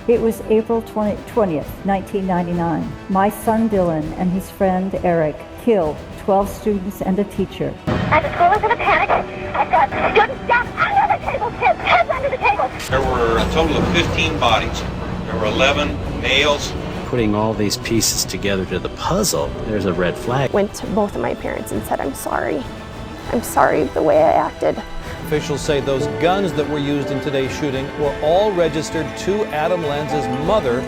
It was April 20th, 1999. My son Dylan and his friend Eric killed 12 students and a teacher. And the school is in a panic. I've got students down under the table, kids, heads under the table. There were a total of 15 bodies. There were 11 males. Putting all these pieces together to the puzzle, there's a red flag. Went to both of my parents and said, I'm sorry. I'm sorry the way I acted. Officials say those guns that were used in today's shooting were all registered to Adam Lenz's mother.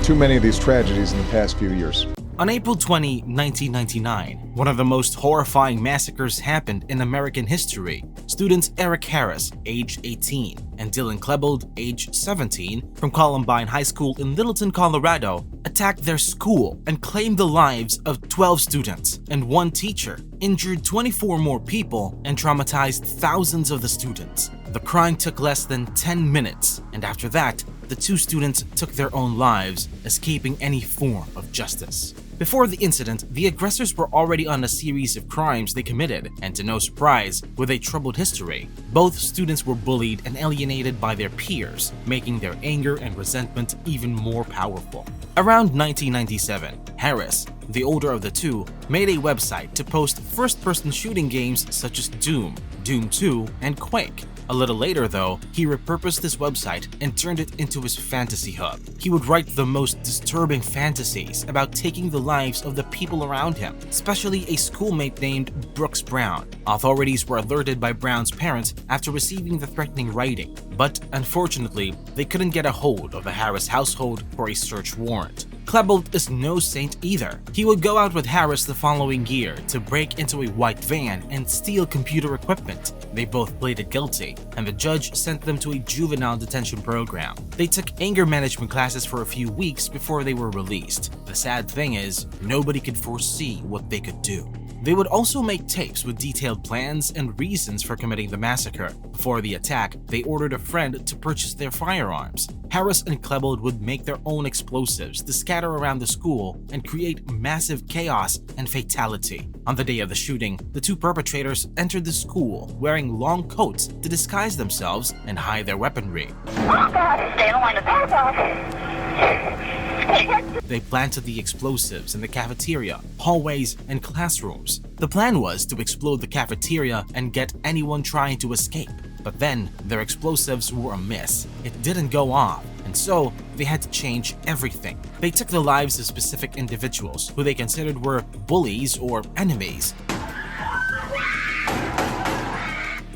Too many of these tragedies in the past few years. On April 20, 1999, one of the most horrifying massacres happened in American history. Students Eric Harris, age 18, and Dylan Klebold, age 17, from Columbine High School in Littleton, Colorado, attacked their school and claimed the lives of 12 students and one teacher, injured 24 more people, and traumatized thousands of the students. The crime took less than 10 minutes, and after that, the two students took their own lives, escaping any form of justice. Before the incident, the aggressors were already on a series of crimes they committed, and to no surprise, with a troubled history. Both students were bullied and alienated by their peers, making their anger and resentment even more powerful. Around 1997, Harris, the older of the two, made a website to post first-person shooting games such as Doom, Doom 2, and Quake. A little later though, he repurposed this website and turned it into his fantasy hub. He would write the most disturbing fantasies about taking the lives of the people around him, especially a schoolmate named Brooks Brown. Authorities were alerted by Brown's parents after receiving the threatening writing, but unfortunately, they couldn't get a hold of the Harris household for a search warrant. Klebold is no saint either. He would go out with Harris the following year to break into a white van and steal computer equipment. They both pleaded guilty, and the judge sent them to a juvenile detention program. They took anger management classes for a few weeks before they were released. The sad thing is, nobody could foresee what they could do. They would also make tapes with detailed plans and reasons for committing the massacre. Before the attack, they ordered a friend to purchase their firearms. Harris and Klebold would make their own explosives to scatter around the school and create massive chaos and fatality. On the day of the shooting, the two perpetrators entered the school wearing long coats to disguise themselves and hide their weaponry. Oh God, stay in line with that. They planted the explosives in the cafeteria, hallways, and classrooms. The plan was to explode the cafeteria and get anyone trying to escape. But then, their explosives were a miss. It didn't go off, and so they had to change everything. They took the lives of specific individuals who they considered were bullies or enemies.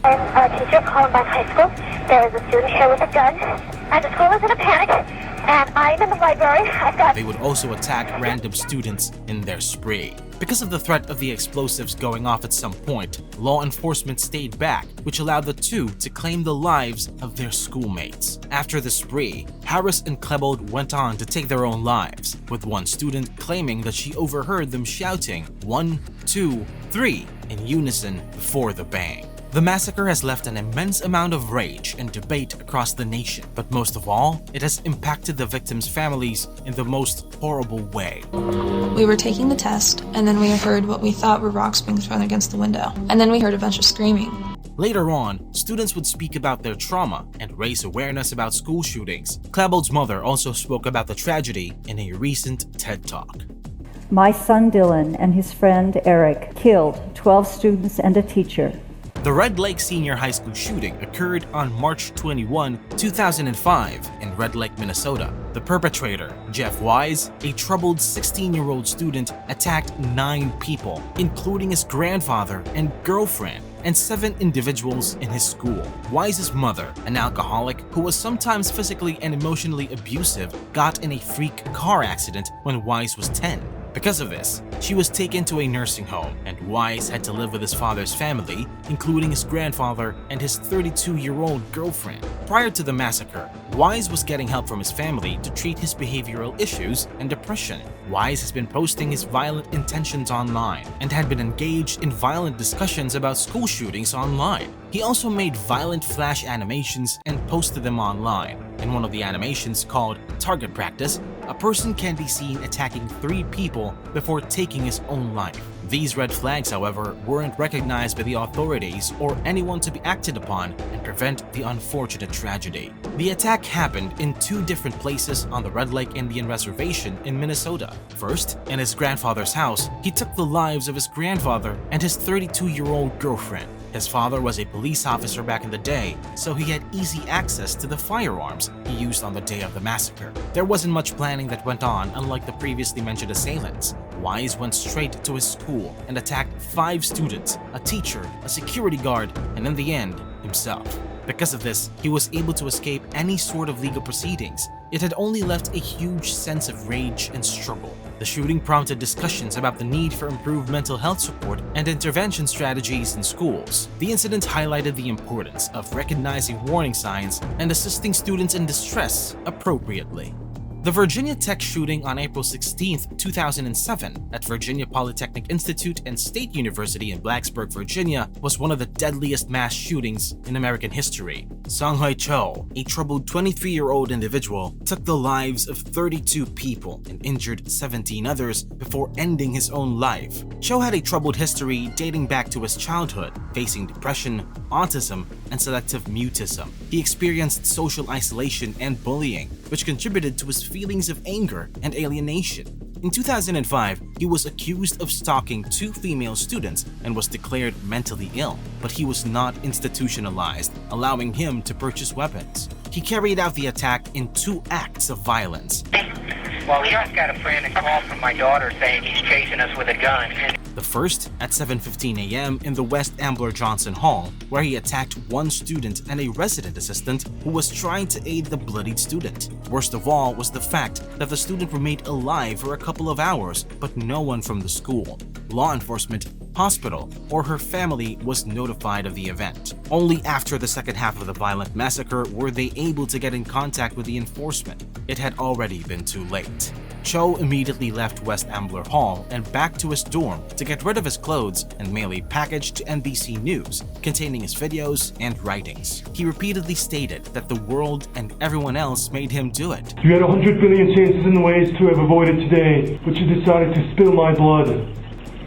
I'm a teacher at Columbine High School. There is a student here with a gun, and the school is in a panic. And I'm in the library. They would also attack random students in their spree. Because of the threat of the explosives going off at some point, law enforcement stayed back, which allowed the two to claim the lives of their schoolmates. After the spree, Harris and Klebold went on to take their own lives, with one student claiming that she overheard them shouting 1, 2, 3 in unison before the bang. The massacre has left an immense amount of rage and debate across the nation, but most of all, it has impacted the victims' families in the most horrible way. We were taking the test, and then we heard what we thought were rocks being thrown against the window, and then we heard a bunch of screaming. Later on, students would speak about their trauma and raise awareness about school shootings. Klebold's mother also spoke about the tragedy in a recent TED Talk. My son Dylan and his friend Eric killed 12 students and a teacher. The Red Lake Senior High School shooting occurred on March 21, 2005 in Red Lake, Minnesota. The perpetrator, Jeff Wise, a troubled 16-year-old student, attacked 9 people, including his grandfather and girlfriend, and 7 individuals in his school. Wise's mother, an alcoholic who was sometimes physically and emotionally abusive, got in a freak car accident when Wise was 10. Because of this, she was taken to a nursing home, and Wise had to live with his father's family, including his grandfather and his 32-year-old girlfriend. Prior to the massacre, Wise was getting help from his family to treat his behavioral issues and depression. Wise has been posting his violent intentions online and had been engaged in violent discussions about school shootings online. He also made violent flash animations and posted them online. In one of the animations called Target Practice, a person can be seen attacking 3 people before taking his own life. These red flags, however, weren't recognized by the authorities or anyone to be acted upon and prevent the unfortunate tragedy. The attack happened in 2 different places on the Red Lake Indian Reservation in Minnesota. First, in his grandfather's house, he took the lives of his grandfather and his 32-year-old girlfriend. His father was a police officer back in the day, so he had easy access to the firearms he used on the day of the massacre. There wasn't much planning that went on, unlike the previously mentioned assailants. Wise went straight to his school and attacked 5 students, a teacher, a security guard, and in the end, himself. Because of this, he was able to escape any sort of legal proceedings. It had only left a huge sense of rage and struggle. The shooting prompted discussions about the need for improved mental health support and intervention strategies in schools. The incident highlighted the importance of recognizing warning signs and assisting students in distress appropriately. The Virginia Tech shooting on April 16, 2007 at Virginia Polytechnic Institute and State University in Blacksburg, Virginia was one of the deadliest mass shootings in American history. Sung-Hui Cho, a troubled 23-year-old individual, took the lives of 32 people and injured 17 others before ending his own life. Cho had a troubled history dating back to his childhood, facing depression, autism, and selective mutism. He experienced social isolation and bullying, which contributed to his feelings of anger and alienation. In 2005, he was accused of stalking 2 female students and was declared mentally ill, but he was not institutionalized, allowing him to purchase weapons. He carried out the attack in 2 acts of violence. Well, we just got a frantic call from my daughter saying he's chasing us with a gun. The first at 7:15 a.m. in the West Ambler Johnson Hall, where he attacked 1 student and a resident assistant who was trying to aid the bloodied student. Worst of all was the fact that the student remained alive for a couple of hours, but no one from the school, law enforcement, hospital, or her family was notified of the event. Only after the second half of the violent massacre were they able to get in contact with the enforcement. It had already been too late. Cho immediately left West Ambler Hall and back to his dorm to get rid of his clothes and mail a package to NBC News containing his videos and writings. He repeatedly stated that the world and everyone else made him do it. You had 100 billion chances in the ways to have avoided today, but you decided to spill my blood.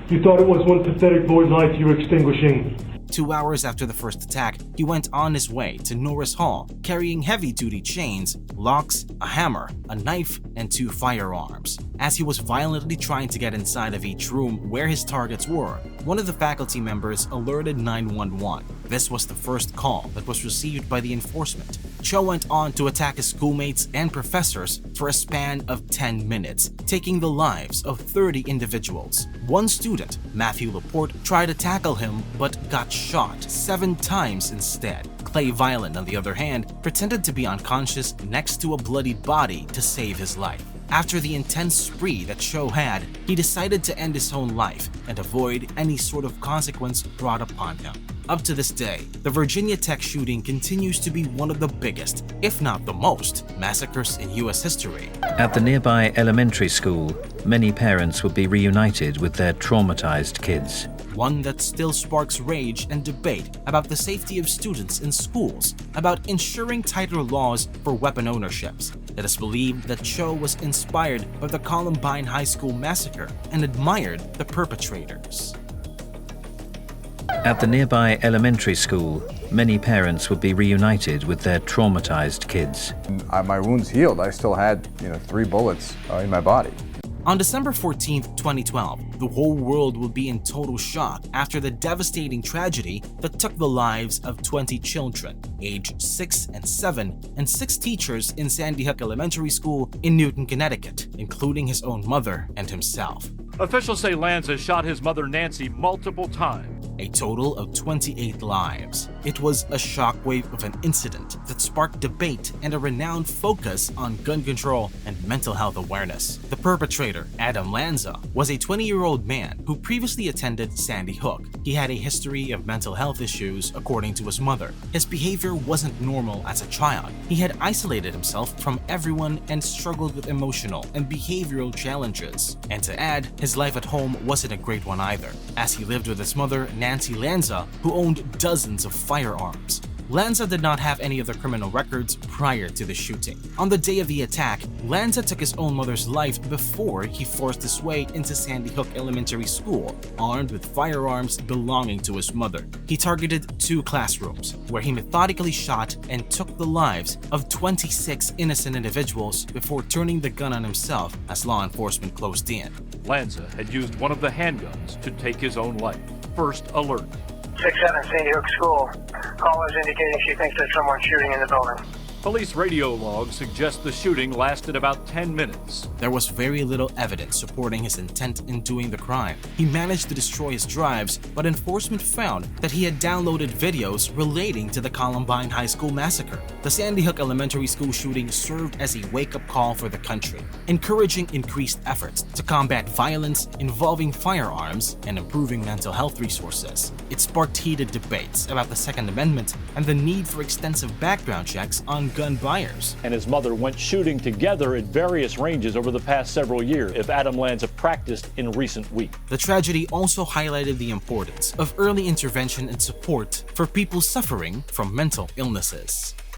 You thought it was one pathetic boy's life you were extinguishing. 2 hours after the first attack, he went on his way to Norris Hall, carrying heavy-duty chains, locks, a hammer, a knife, and 2 firearms. As he was violently trying to get inside of each room where his targets were, one of the faculty members alerted 911. This was the first call that was received by the enforcement. Cho went on to attack his schoolmates and professors for a span of 10 minutes, taking the lives of 30 individuals. One student, Matthew Laporte, tried to tackle him but got shot 7 times instead. Clay Violent, on the other hand, pretended to be unconscious next to a bloodied body to save his life. After the intense spree that Cho had, he decided to end his own life and avoid any sort of consequence brought upon him. Up to this day, the Virginia Tech shooting continues to be one of the biggest, if not the most, massacres in U.S. history. At the nearby elementary school, many parents would be reunited with their traumatized kids. One that still sparks rage and debate about the safety of students in schools, about ensuring tighter laws for weapon ownerships. It is believed that Cho was inspired by the Columbine High School massacre and admired the perpetrators. At the nearby elementary school, many parents would be reunited with their traumatized kids. My wounds healed. I still had, 3 bullets in my body. On December 14, 2012, the whole world will be in total shock after the devastating tragedy that took the lives of 20 children, aged 6 and 7, and 6 teachers in Sandy Hook Elementary School in Newton, Connecticut, including his own mother and himself. Officials say Lanza shot his mother Nancy multiple times. A total of 28 lives. It was a shockwave of an incident that sparked debate and a renowned focus on gun control and mental health awareness. The perpetrator, Adam Lanza, was a 20-year-old man who previously attended Sandy Hook. He had a history of mental health issues, according to his mother. His behavior wasn't normal as a child. He had isolated himself from everyone and struggled with emotional and behavioral challenges. And to add, his life at home wasn't a great one either, as he lived with his mother, Nancy Lanza, who owned dozens of firearms. Lanza did not have any other criminal records prior to the shooting. On the day of the attack, Lanza took his own mother's life before he forced his way into Sandy Hook Elementary School, armed with firearms belonging to his mother. He targeted 2 classrooms, where he methodically shot and took the lives of 26 innocent individuals before turning the gun on himself as law enforcement closed in. Lanza had used one of the handguns to take his own life. First alert. 6-7 Sandy Hook School. Caller's indicating she thinks there's someone shooting in the building. Police radio logs suggest the shooting lasted about 10 minutes. There was very little evidence supporting his intent in doing the crime. He managed to destroy his drives, but enforcement found that he had downloaded videos relating to the Columbine High School massacre. The Sandy Hook Elementary School shooting served as a wake-up call for the country, encouraging increased efforts to combat violence involving firearms and improving mental health resources. It sparked heated debates about the Second Amendment and the need for extensive background checks on gun buyers. And his mother went shooting together at various ranges over the past several years, if Adam Lanza practiced in recent weeks. The tragedy also highlighted the importance of early intervention and support for people suffering from mental illnesses.